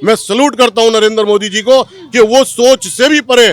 मैं सल्यूट करता हूं नरेंद्र मोदी जी को कि वो सोच से भी परे,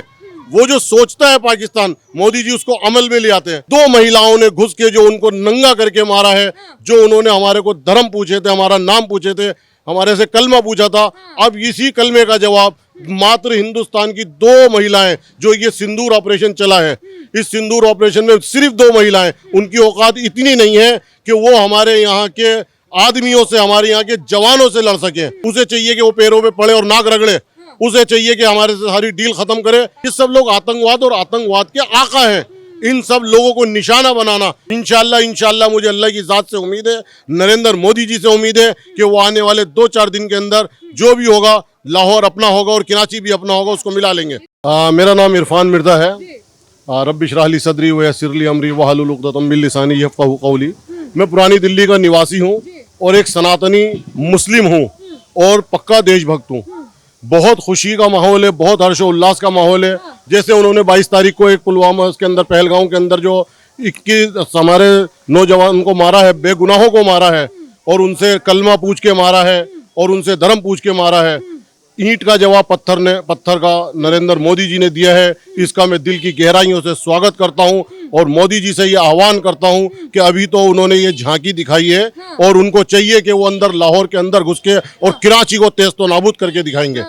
वो जो सोचता है पाकिस्तान, मोदी जी उसको अमल में ले आते हैं। 2 महिलाओं ने घुस के जो उनको नंगा करके मारा है, जो उन्होंने हमारे को धर्म पूछे थे, हमारा नाम पूछे थे, हमारे से कलमा पूछा था, अब इसी कलमे का जवाब मात्र हिंदुस्तान की 2 महिलाएं, जो ये सिंदूर ऑपरेशन चला है, इस सिंदूर ऑपरेशन में सिर्फ 2 महिलाएं, उनकी औकात इतनी नहीं है कि वो हमारे यहाँ के आदमियों से, हमारे यहाँ के जवानों से लड़ सके। उसे चाहिए कि वो पैरों पे पड़े और नाक रगड़े, उसे चाहिए कि हमारे से सारी डील खत्म करे। ये सब लोग आतंकवाद और आतंकवाद के आका हैं। इन सब लोगों को निशाना बनाना, इंशाल्लाह मुझे अल्लाह की जात से उम्मीद है, नरेंद्र मोदी जी से उम्मीद है कि वो आने वाले 2-4 दिन के अंदर जो भी होगा, लाहौर अपना होगा और कराची भी अपना होगा, उसको मिला लेंगे। मेरा नाम इरफान मिर्जा है। रब्बि इश्रह ली सदरी व यस्सिर ली अमरी वहलुल उक़दतम मिन लिसानी यफ़क़हू क़ौली। मैं पुरानी दिल्ली का निवासी हूँ और एक सनातनी मुस्लिम हूँ और पक्का देशभक्त हूँ। बहुत खुशी का माहौल है, बहुत हर्षोल्लास का माहौल है। जैसे उन्होंने 22 तारीख को एक पुलवामा के अंदर, पहलगांव के अंदर जो 21 हमारे नौजवान को मारा है, बेगुनाहों को मारा है और उनसे कलमा पूछ के मारा है और उनसे धर्म पूछ के मारा है। ईंट का जवाब पत्थर का नरेंद्र मोदी जी ने दिया है। इसका मैं दिल की गहराइयों से स्वागत करता हूं और मोदी जी से ये आह्वान करता हूं कि अभी तो उन्होंने ये झांकी दिखाई है और उनको चाहिए कि वो अंदर लाहौर के अंदर घुस के और कराची को तेज तो नाबूद करके दिखाएंगे।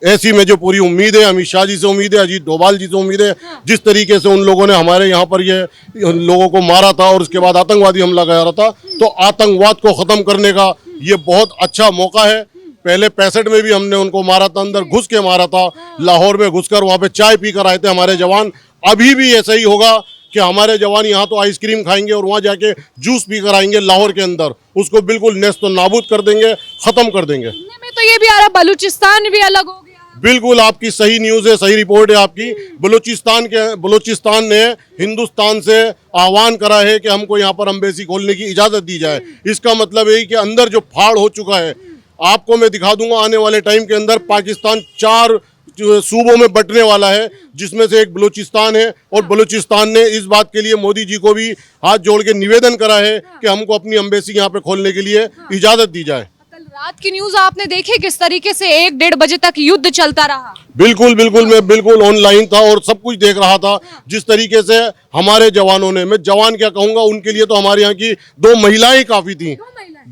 ऐसी में जो पूरी उम्मीद है, अमित शाह जी से उम्मीद है, अजीत डोभाल जी से उम्मीद है। जिस तरीके से उन लोगों ने हमारे यहाँ पर ये लोगों को मारा था और उसके बाद आतंकवादी हमला करा था, तो आतंकवाद को खत्म करने का ये बहुत अच्छा मौका है। पहले 65 में भी हमने उनको मारा था, अंदर घुस के मारा था, लाहौर में घुसकर वहाँ पे चाय पी कर आए थे हमारे जवान। अभी भी ऐसा ही होगा कि हमारे जवान यहाँ तो आइसक्रीम खाएंगे और वहाँ जाके जूस पी कर आएंगे लाहौर के अंदर, उसको बिल्कुल नेस्तो नाबूद कर देंगे, खत्म कर देंगे। में तो ये भी आ रहा, बलूचिस्तान भी अलग हो गया है। बिल्कुल आपकी सही न्यूज़ है, सही रिपोर्ट है आपकी। बलूचिस्तान ने हिंदुस्तान से आह्वान करा है कि हमको यहाँ पर एम्बेसी खोलने की इजाज़त दी जाए। इसका मतलब है कि अंदर जो फाड़ हो चुका है, आपको मैं दिखा दूंगा आने वाले टाइम के अंदर पाकिस्तान 4 सूबों में बंटने वाला है, जिसमें से एक बलूचिस्तान है। और बलूचिस्तान ने इस बात के लिए मोदी जी को भी हाथ जोड़ के निवेदन करा है कि हमको अपनी एम्बेसी यहाँ पे खोलने के लिए इजाज़त दी जाए। कल रात की न्यूज आपने देखी, किस तरीके से 1-1.5 बजे तक युद्ध चलता रहा। बिल्कुल मैं बिल्कुल ऑनलाइन था और सब कुछ देख रहा था। जिस तरीके से हमारे जवानों ने, मैं जवान क्या कहूँगा, उनके लिए तो हमारे यहाँ की 2 महिलाएं काफ़ी थी।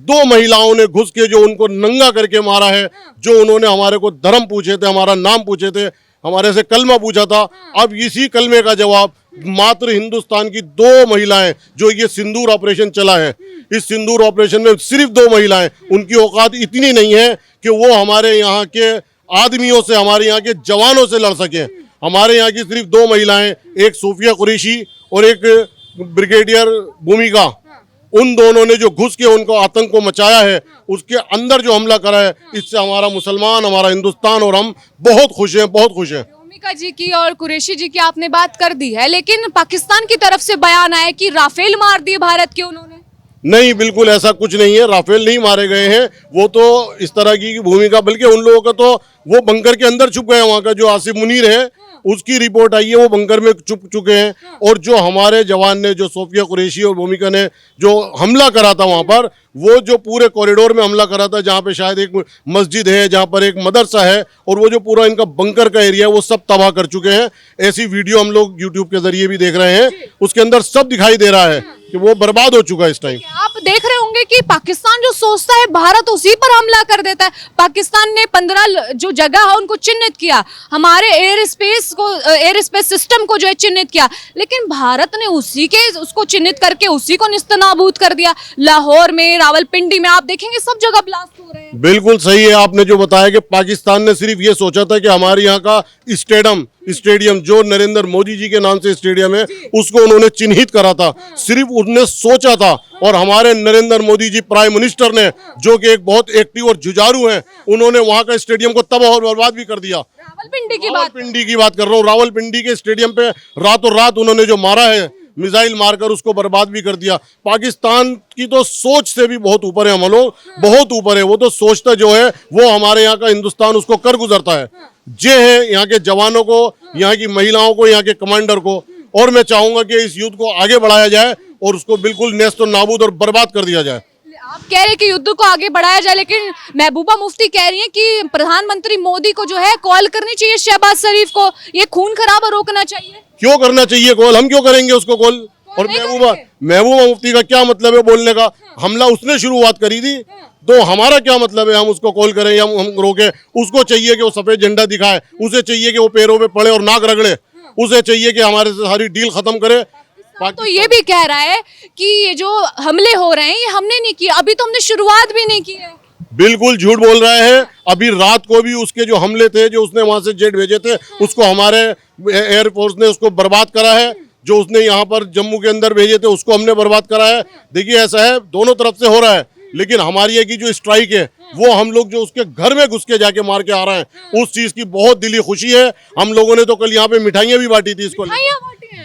2 महिलाओं ने घुस के जो उनको नंगा करके मारा है, जो उन्होंने हमारे को धर्म पूछे थे, हमारा नाम पूछे थे, हमारे से कलमा पूछा था, अब इसी कलमे का जवाब मात्र हिंदुस्तान की 2 महिलाएं, जो ये सिंदूर ऑपरेशन चला है, इस सिंदूर ऑपरेशन में सिर्फ 2 महिलाएं, उनकी औकात इतनी नहीं है कि वो हमारे यहाँ के आदमियों से, हमारे यहाँ के जवानों से लड़ सके। हमारे यहाँ की सिर्फ 2 महिलाएं, एक सूफिया कुरैशी और एक ब्रिगेडियर भूमिका, उन दोनों ने जो घुस के उनको आतंक को मचाया है, उसके अंदर जो हमला करा है, इससे हमारा मुसलमान, हमारा हिंदुस्तान और हम बहुत खुश हैं, बहुत खुश हैं। भूमिका जी की और कुरैशी जी की आपने बात कर दी है, लेकिन पाकिस्तान की तरफ से बयान आया कि राफेल मार दिए भारत के उन्होंने। नहीं, बिल्कुल ऐसा कुछ नहीं है, राफेल नहीं मारे गए हैं। वो तो इस तरह की भूमिका, बल्कि उन लोगों का तो वो बंकर के अंदर छुप गए। वहाँ का जो आसिफ मुनीर है, उसकी रिपोर्ट आई है, वो बंकर में छुप चुके हैं। और जो हमारे जवान ने, जो सूफिया कुरैशी और भूमिका ने जो हमला करा था वहाँ पर, वो जो पूरे कॉरिडोर में हमला करा था, जहाँ पे शायद एक मस्जिद है, जहाँ पर एक मदरसा है, और वो जो पूरा इनका बंकर का एरिया है, वो सब तबाह कर चुके हैं। ऐसी वीडियो हम लोग यूट्यूब के जरिए भी देख रहे हैं, उसके अंदर सब दिखाई दे रहा है कि वो बर्बाद हो चुका है इस टाइम। आप देख रहे होंगे कि पाकिस्तान जो सोचता है, भारत उसी पर हमला कर देता है। पाकिस्तान ने 15 जो जगह है उनको चिन्हित किया, हमारे एयर स्पेस सिस्टम को जो है चिन्हित किया, लेकिन भारत ने उसको चिन्हित करके उसी को निस्तनाबूद कर दिया। लाहौर में, रावलपिंडी में आप देखेंगे सब जगह ब्लास्ट हो रहे हैं। बिल्कुल सही है आपने जो बताया कि पाकिस्तान ने सिर्फ ये सोचा था कि हमारे यहाँ का स्टेडियम जो नरेंद्र मोदी जी के नाम से स्टेडियम है, उसको उन्होंने चिन्हित करा था, सिर्फ उन्होंने सोचा था। और हमारे नरेंद्र मोदी जी प्राइम मिनिस्टर ने, जो कि एक बहुत एक्टिव और जुझारू हैं, उन्होंने वहाँ का स्टेडियम को तबाह और बर्बाद भी कर दिया। रावलपिंडी की बात कर रहा हूँ। रावलपिंडी के स्टेडियम पे रातों रात उन्होंने जो मारा है, मिसाइल मारकर उसको बर्बाद भी कर दिया। पाकिस्तान की तो सोच से भी बहुत ऊपर है हम लोग, बहुत ऊपर है। वो तो सोचता जो है, वो हमारे यहाँ का हिंदुस्तान उसको कर गुजरता है। जे है यहाँ के जवानों को, यहाँ की महिलाओं को, यहाँ के कमांडर को। और मैं चाहूंगा कि इस युद्ध को आगे बढ़ाया जाए और उसको बिल्कुल नेस्त नाबूद और बर्बाद कर दिया जाए। आप कह रहे हैं कि युद्ध को आगे बढ़ाया जाए, लेकिन महबूबा मुफ्ती कह रही हैं कि प्रधानमंत्री मोदी को जो है कॉल करनी चाहिए शहबाज शरीफ को, ये खून खराबा रोकना चाहिए। क्यों करना चाहिए कॉल? हम क्यों करेंगे उसको कॉल? और नहीं महबूबा मुफ्ती का क्या मतलब है बोलने का? हमला उसने शुरुआत करी थी, तो हमारा क्या मतलब है हम उसको कॉल करें या हम रोके? उसको चाहिए कि वो सफेद झंडा दिखाए, उसे चाहिए कि वो पैरों पे पड़े और नाक रगड़े, उसे चाहिए कि हमारे से सारी डील खत्म करे। तो ये भी कह रहा है कि ये जो हमले हो रहे हैं ये हमने नहीं किए, अभी तो हमने शुरुआत भी नहीं की है। बिल्कुल झूठ बोल रहे हैं। अभी रात को भी उसके जो हमले थे, जो उसने वहां से जेट भेजे थे, उसको हमारे एयरफोर्स ने उसको बर्बाद करा है। जो उसने यहाँ पर जम्मू के अंदर भेजे थे उसको हमने बर्बाद करा है। देखिए ऐसा है, दोनों तरफ से हो रहा है, लेकिन हमारी है कि जो स्ट्राइक है वो हम लोग जो उसके घर में घुस के जाके मार के आ रहे हैं, उस चीज की बहुत दिली खुशी है। हम लोगों ने तो कल यहाँ पे मिठाइयाँ भी बांटी थी इसको।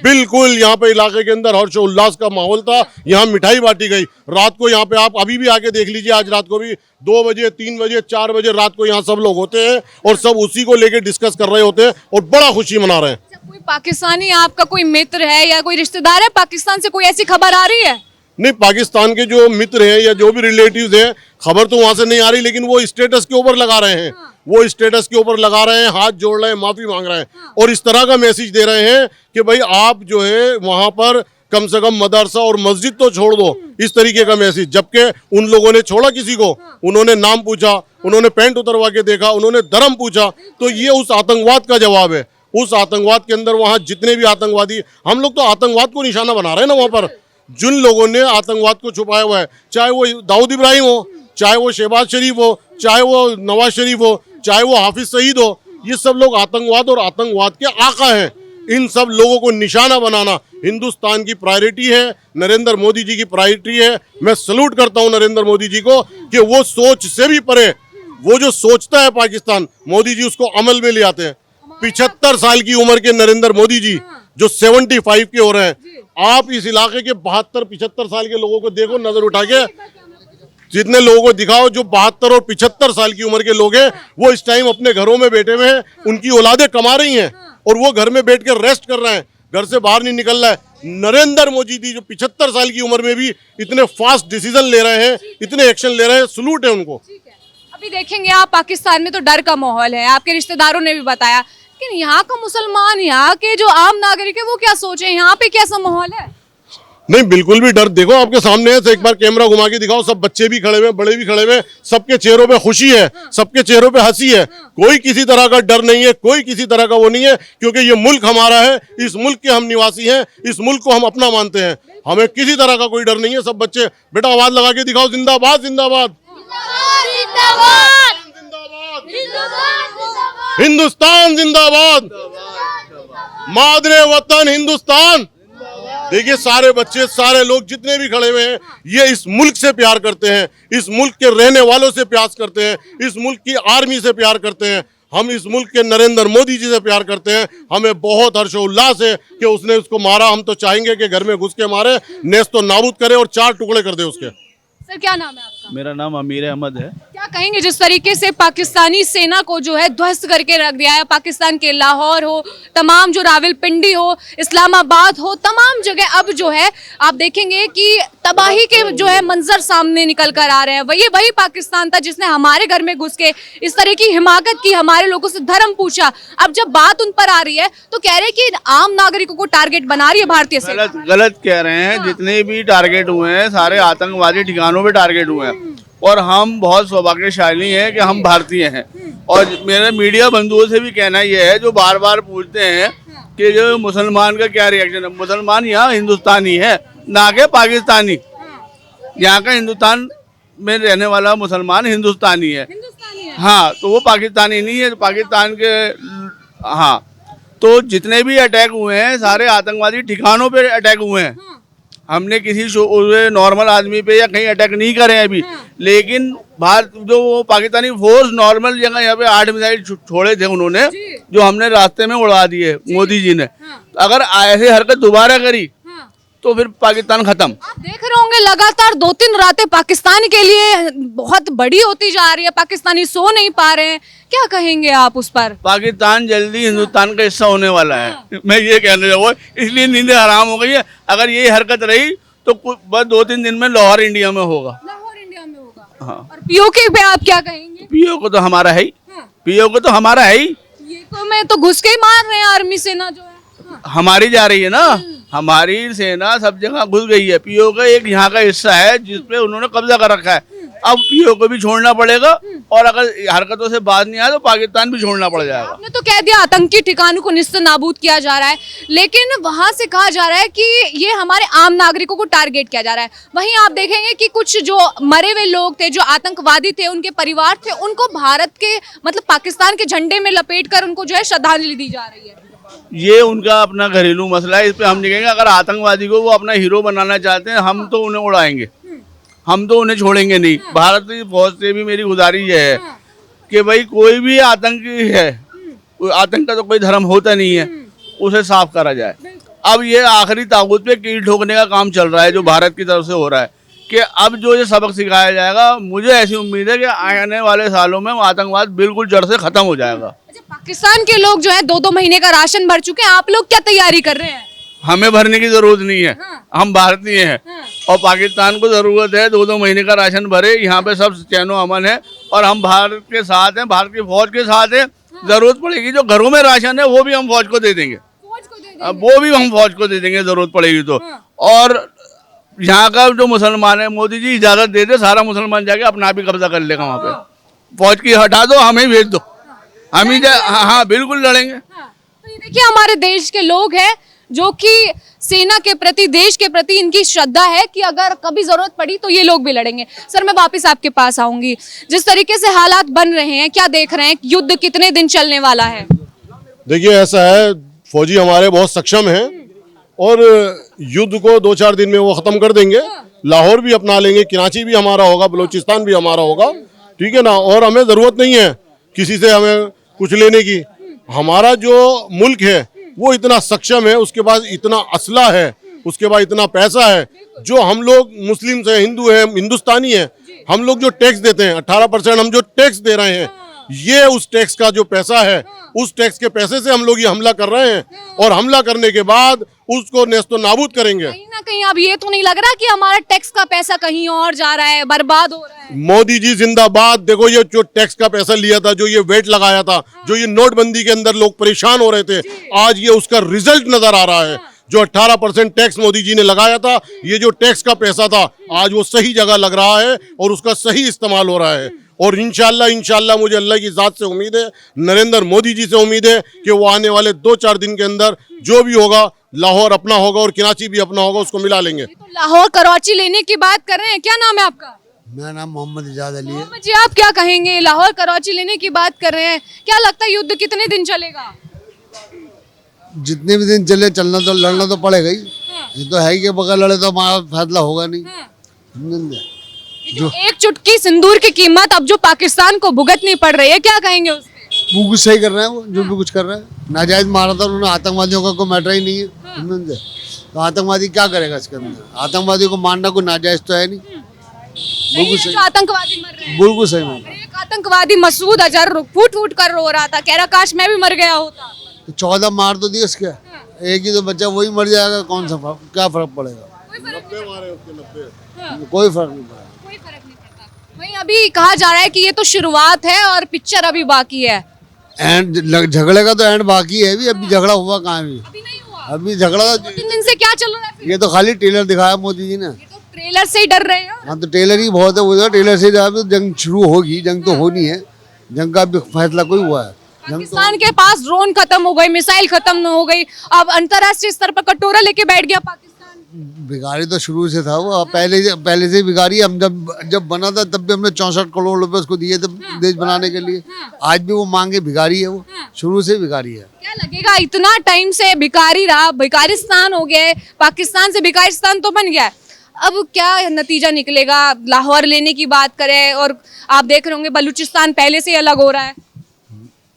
बिल्कुल, यहाँ पे इलाके के अंदर हर्ष उल्लास का माहौल था, यहाँ मिठाई बांटी गई। रात को यहाँ पे आप अभी भी आके देख लीजिए, आज रात को भी 2 बजे 3 बजे 4 बजे रात को यहाँ सब लोग होते हैं और सब उसी को लेके डिस्कस कर रहे होते हैं और बड़ा खुशी मना रहे हैं। कोई पाकिस्तानी आपका कोई मित्र है या कोई रिश्तेदार है पाकिस्तान से, कोई ऐसी खबर आ रही है? नहीं, पाकिस्तान के जो मित्र हैं या जो भी रिलेटिव्स हैं, खबर तो वहां से नहीं आ रही, लेकिन वो स्टेटस के ऊपर लगा रहे हैं। वो स्टेटस के ऊपर लगा रहे हैं, हाथ जोड़ रहे हैं, माफी मांग रहे हैं और इस तरह का मैसेज दे रहे हैं कि भाई आप जो है वहां पर कम से कम मदरसा और मस्जिद तो छोड़ दो, इस तरीके का मैसेज। जबकि उन लोगों ने छोड़ा किसी को, उन्होंने नाम पूछा, उन्होंने पैंट उतरवा के देखा, उन्होंने धर्म पूछा, तो ये उस आतंकवाद का जवाब है। उस आतंकवाद के अंदर वहां जितने भी आतंकवादी, हम लोग तो आतंकवाद को निशाना बना रहे हैं ना वहां पर। जिन लोगों ने आतंकवाद को छुपाया हुआ है, चाहे वो दाऊद इब्राहिम हो, चाहे वो शहबाज शरीफ हो, चाहे वो नवाज शरीफ हो, चाहे वो हाफिज सईद हो, ये सब लोग आतंकवाद और आतंकवाद के आका हैं। इन सब लोगों को निशाना बनाना हिंदुस्तान की प्रायोरिटी है, नरेंद्र मोदी जी की प्रायोरिटी है। मैं सलूट करता हूं नरेंद्र मोदी जी को कि वो सोच से भी परे, वो जो सोचता है पाकिस्तान, मोदी जी उसको अमल में ले आते हैं। 75 साल की उम्र के नरेंद्र मोदी जी जो 75 के हो रहे हैं, आप इस इलाके के 72-75 साल के लोगों को देखो, नजर उठा के जितने लोगों को दिखाओ जो 72 और 75 साल की उम्र के लोग हैं, वो इस टाइम अपने घरों में बैठे हुए हैं, उनकी औलादें कमा रही हैं और वो घर में बैठ कर रेस्ट कर रहे हैं, घर से बाहर नहीं निकल रहा है। नरेंद्र मोदी जी जो 75 साल की उम्र में भी इतने फास्ट डिसीजन ले रहे हैं, इतने एक्शन ले रहे हैं, सलूट है उनको। अभी देखेंगे आप, पाकिस्तान में तो डर का माहौल है, आपके रिश्तेदारों ने भी बताया, लेकिन यहाँ का मुसलमान, यहाँ के जो आम नागरिक है वो क्या सोचे, यहाँ पे कैसा माहौल है? नहीं, बिल्कुल भी डर, देखो आपके सामने है, एक बार कैमरा घुमा के दिखाओ, सब बच्चे भी खड़े हुए, बड़े भी खड़े हुए, सबके चेहरों पे खुशी है, सबके चेहरों पे हंसी है, कोई किसी तरह का डर नहीं है, कोई किसी तरह का वो नहीं है, क्योंकि ये मुल्क हमारा है, इस मुल्क के हम निवासी हैं, इस मुल्क को हम अपना मानते हैं, हमें किसी तरह का कोई डर नहीं है। सब बच्चे, बेटा आवाज लगा के दिखाओ, जिंदाबाद जिंदाबाद हिंदुस्तान जिंदाबाद, मादरे वतन हिंदुस्तान। देखिए सारे बच्चे, सारे लोग जितने भी खड़े हुए हैं, ये इस मुल्क से प्यार करते हैं, इस मुल्क के रहने वालों से प्यार करते हैं, इस मुल्क की आर्मी से प्यार करते हैं। हम इस मुल्क के नरेंद्र मोदी जी से प्यार करते हैं। हमें बहुत हर्षोल्लास है कि उसने उसको मारा। हम तो चाहेंगे कि घर में घुस के मारे, नेस्त तो नाबूद करे और 4 टुकड़े कर दे उसके। सर क्या नाम है आपका? मेरा नाम अमीर अहमद है। क्या कहेंगे जिस तरीके से पाकिस्तानी सेना को जो है ध्वस्त करके रख दिया है, पाकिस्तान के लाहौर हो, तमाम जो रावलपिंडी हो, इस्लामाबाद हो, तमाम जगह अब जो है आप देखेंगे कि तबाही के जो है मंजर सामने निकल कर आ रहे हैं। वही पाकिस्तान था जिसने हमारे घर में घुस के इस तरह की हिमाकत की, हमारे लोगों से धर्म पूछा। अब जब बात उन पर आ रही है तो कह रहे हैं कि आम नागरिकों को टारगेट बना रही है भारतीय सेना। गलत कह रहे हैं। जितने भी टारगेट हुए हैं सारे आतंकवादी ठिकानों पे टारगेट हुए हैं और हम बहुत सौभाग्यशाली हैं कि हम भारतीय हैं। और मेरे मीडिया बंधुओं से भी कहना यह है जो बार बार पूछते हैं कि जो मुसलमान का क्या रिएक्शन है। मुसलमान यहाँ हिंदुस्तानी है, ना कि पाकिस्तानी। यहाँ का हिंदुस्तान में रहने वाला मुसलमान हिंदुस्तानी है। हाँ, तो वो पाकिस्तानी नहीं है। पाकिस्तान के हाँ, तो जितने भी अटैक हुए हैं सारे आतंकवादी ठिकानों पे अटैक हुए हैं। हमने किसी नॉर्मल आदमी पे या कहीं अटैक नहीं करे हैं अभी। लेकिन भारत जो वो पाकिस्तानी फोर्स नॉर्मल जगह यहाँ पे 8 मिसाइल छोड़े थे उन्होंने, जो हमने रास्ते में उड़ा दिए मोदी जी ने। तो अगर ऐसी हरकत दोबारा करी तो फिर पाकिस्तान खत्म। आप देख रहे होंगे लगातार 2-3 रातें पाकिस्तान के लिए बहुत बड़ी होती जा रही है, पाकिस्तानी सो नहीं पा रहे हैं। क्या कहेंगे आप उस पर? पाकिस्तान जल्दी हिंदुस्तान का हिस्सा होने वाला है। मैं ये कहने जाऊँ, इसलिए नींदें हराम हो गई है। अगर ये हरकत रही तो बस 2-3 दिन में लाहौर इंडिया में होगा। हाँ। और पीओके पे आप क्या कहेंगे? पीओ को तो हमारा है ही, हाँ। पीओ को तो हमारा है ही। ये तो मैं तो घुस के ही मार रहे हैं आर्मी सेना जो है। हाँ। हमारी जा रही है ना, हमारी सेना सब जगह घुस गई है। पीओ का एक यहाँ का हिस्सा है जिसपे उन्होंने कब्जा कर रखा है। अब पीओ को भी छोड़ना पड़ेगा, और अगर हरकतों से बाज नहीं आया तो पाकिस्तान भी छोड़ना पड़ जाएगा। आपने तो कह दिया आतंकी ठिकानों को निस्त नाबूद किया जा रहा है, लेकिन वहां से कहा जा रहा है कि ये हमारे आम नागरिकों को टारगेट किया जा रहा है। वहीं आप देखेंगे कि कुछ जो मरे हुए लोग थे, जो आतंकवादी थे, उनके परिवार थे, उनको भारत के मतलब पाकिस्तान के झंडे में लपेट कर उनको जो है श्रद्धांजलि दी जा रही है। ये उनका अपना घरेलू मसला है, इस पे हम नहीं कहेंगे। अगर आतंकवादी को वो अपना हीरो बनाना चाहते हैं, हम तो उन्हें उड़ाएंगे, हम तो उन्हें छोड़ेंगे नहीं। भारत की फौज से भी मेरी गुजारिश है कि भाई कोई भी आतंकी है, आतंक का तो कोई धर्म होता नहीं है, उसे साफ करा जाए। अब ये आखिरी ताबूत पे कील ठोकने का काम चल रहा है जो भारत की तरफ से हो रहा है, कि अब जो ये सबक सिखाया जाएगा, मुझे ऐसी उम्मीद है कि आने वाले सालों में आतंकवाद बिल्कुल जड़ से खत्म हो जाएगा। अच्छा, पाकिस्तान के लोग जो है 2-2 महीने का राशन भर चुके हैं, आप लोग क्या तैयारी कर रहे हैं? हमें भरने की जरूरत नहीं है, हाँ। हम भारतीय हैं, हाँ। और पाकिस्तान को जरूरत है 2-2 महीने का राशन भरे। यहाँ पे सब चैनो अमन है और हम भारत के साथ हैं, भारत की फौज के साथ हैं। जरूरत पड़ेगी जो घरों में राशन है वो भी हम फौज को दे देंगे, फौज को दे देंगे। अब वो भी हम फौज को दे देंगे जरूरत पड़ेगी तो। हाँ। और यहाँ का जो मुसलमान है, मोदी जी इजाजत दे दे, सारा मुसलमान जाके अपना आप ही कब्जा कर लेगा वहाँ पे। फौज की हटा दो, हमें भेज दो, हम ही हाँ बिल्कुल लड़ेंगे। हाँ, तो ये देखिए हमारे देश के लोग हैं जो कि सेना के प्रति, देश के प्रति इनकी श्रद्धा है कि अगर कभी जरूरत पड़ी तो ये लोग भी लड़ेंगे। सर, मैं वापस आपके पास आऊंगी। जिस तरीके से हालात बन रहे हैं, क्या देख रहे हैं? युद्ध कितने दिन चलने वाला है? देखिए ऐसा है, फौजी हमारे बहुत सक्षम हैं और युद्ध को 2-4 दिन में वो खत्म कर देंगे। लाहौर भी अपना लेंगे, कराची भी हमारा होगा, बलूचिस्तान भी हमारा होगा, ठीक है ना। और हमें जरूरत नहीं है किसी से हमें कुछ लेने की। हमारा जो मुल्क है वो इतना सक्षम है, उसके पास इतना असला है, उसके पास इतना पैसा है। जो हम लोग मुस्लिम से, हिंदू हैं, हिंदुस्तानी हैं, हम लोग जो टैक्स देते हैं 18% हम जो टैक्स दे रहे हैं, ये उस टैक्स का जो पैसा है, उस टैक्स के पैसे से हम लोग ये हमला कर रहे हैं, और हमला करने के बाद उसको नेस्तो नाबूद करेंगे। कहीं ना कहीं अब ये तो नहीं लग रहा कि हमारा टैक्स का पैसा कहीं और जा रहा है, बर्बाद हो रहा है? मोदी जी जिंदाबाद। देखो ये जो टैक्स का पैसा लिया था, जो ये वेट लगाया था, जो ये नोटबंदी के अंदर लोग परेशान हो रहे थे, आज ये उसका रिजल्ट नजर आ रहा है। जो 18% टैक्स मोदी जी ने लगाया था, ये जो टैक्स का पैसा था, आज वो सही जगह लग रहा है और उसका सही इस्तेमाल हो रहा है। और इंशाल्लाह मुझे अल्लाह की जात से उम्मीद है, नरेंद्र मोदी जी से उम्मीद है कि वो आने वाले 2-4 दिन के अंदर जो भी होगा, लाहौर अपना होगा और कराची भी अपना होगा, उसको मिला लेंगे। तो लाहौर कराची लेने की बात कर रहे हैं, क्या नाम है आपका? मेरा नाम मोहम्मद इजाज अली है। मोहम्मद जी, आप क्या कहेंगे? लाहौर कराची लेने की बात कर रहे हैं, क्या लगता है युद्ध कितने दिन चलेगा? जितने भी दिन चले, चलना तो लड़ना तो पड़ेगा ही। ये तो है ही कि बगैर लड़े तो हमारा फैसला होगा नहीं। समझे? जो एक चुटकी सिंदूर की कीमत अब जो पाकिस्तान को भुगतनी पड़ रही है, क्या कहेंगे उस पे? वो कुछ सही कर रहे हैं, वो जो भी कुछ कर रहे हैं। नाजायज मारा था उन्होंने, आतंकवादियों का कोई मैटर ही नहीं है। समझे? तो आतंकवादी क्या करेगा इसके अंदर? आतंकवादी को मारना कोई नाजायज तो है नहीं। बिल्कुल जो सही, आतंकवादी मर रहे हैं। बिल्कुल सही मारा। एक आतंकवादी मसूद अजहर फूट फूट कर रो रहा था, कह रहा काश मैं भी मर गया होता। तो 14 मार तो दिए उसके, एक ही तो बच्चा, वही मर जाएगा, कौन सा फर्क, क्या फर्क पड़ेगा? कोई फर्क नहीं पड़ता। कोई फर्क नहीं पड़ेगा। कोई फर्क नहीं पड़ता। वहीं अभी कहा जा रहा है कि ये तो शुरुआत है और पिक्चर अभी बाकी है। एंड झगड़े का तो एंड बाकी है। अभी झगड़ा हुआ कहाँ? अभी नहीं हुआ। अभी झगड़ा 2-3 दिन से क्या चल रहा है फिर? ये तो खाली ट्रेलर दिखाया मोदी जी ने। ये तो ट्रेलर से ही डर रहे हैं। हाँ, तो ट्रेलर ही बहुत है, वो तो ट्रेलर से जब जंग शुरू होगी, जंग तो होनी है, जंग का भी फैसला कोई हुआ है। पाकिस्तान के पास ड्रोन खत्म हो गई, मिसाइल खत्म हो गई, अब अंतरराष्ट्रीय स्तर पर कटोरा लेके बैठ गया पाकिस्तान। भिखारी तो शुरू से था वो, पहले से भिखारी। हम जब बना था तब भी हमने 64 करोड़ रुपए उसको दिए थे देश बनाने के लिए। आज भी वो मांगे भिखारी है, वो शुरू से भिखारी है। क्या लगेगा, इतना टाइम से भिखारी रहा, भिखारिस्तान हो गया है, पाकिस्तान से भिखारिस्तान तो बन गया है, अब क्या नतीजा निकलेगा? लाहौर लेने की बात करें, और आप देख रहे होंगे बलूचिस्तान पहले से ही अलग हो रहा है।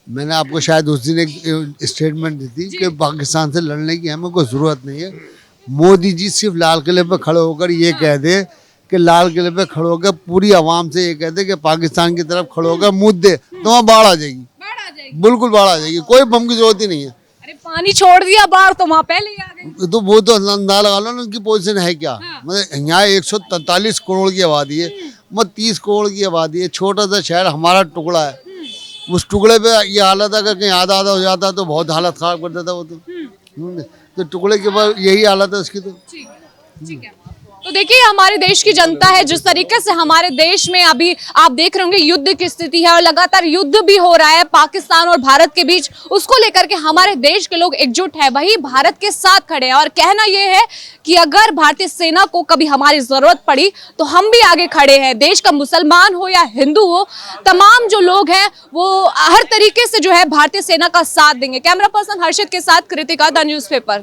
मैंने आपको शायद उस दिन एक स्टेटमेंट दी थी कि पाकिस्तान से लड़ने की हमें कोई ज़रूरत नहीं है। मोदी जी सिर्फ लाल किले पे खड़े होकर ये कह दे कि लाल किले पे खड़े होकर पूरी आवाम से ये कह दे कि पाकिस्तान की तरफ खड़े होकर मुद्द दे, तो वहाँ बाढ़ आ जाएगी। बिल्कुल बाढ़ आ जाएगी, कोई बम की जरूरत ही नहीं है। अरे पानी छोड़ दिया, बाढ़ तो वहाँ पहले ही आ गई। तो वो तो अंदाजा लगा लो ना उनकी पोजीशन है क्या। मतलब यहाँ 143 करोड़ की आबादी है, मत 30 करोड़ की आबादी है, छोटा सा शहर, हमारा टुकड़ा है। उस टुकड़े पे ये हालत अगर कहीं आधा आधा हो जाता तो बहुत हालत खराब कर देता वो तो टुकड़े के बाद यही हालत है उसकी तो। ठीक है। तो देखिए हमारे देश की जनता है, जिस तरीके से हमारे देश में अभी आप देख रहे होंगे युद्ध की स्थिति है और लगातार युद्ध भी हो रहा है पाकिस्तान और भारत के बीच, उसको लेकर के हमारे देश के लोग एकजुट है, वही भारत के साथ खड़े हैं और कहना यह है कि अगर भारतीय सेना को कभी हमारी जरूरत पड़ी तो हम भी आगे खड़े हैं। देश का मुसलमान हो या हिंदू हो, तमाम जो लोग हैं वो हर तरीके से जो है भारतीय सेना का साथ देंगे। कैमरा पर्सन हर्षित के साथ कृतिका, द न्यूज़पेपर।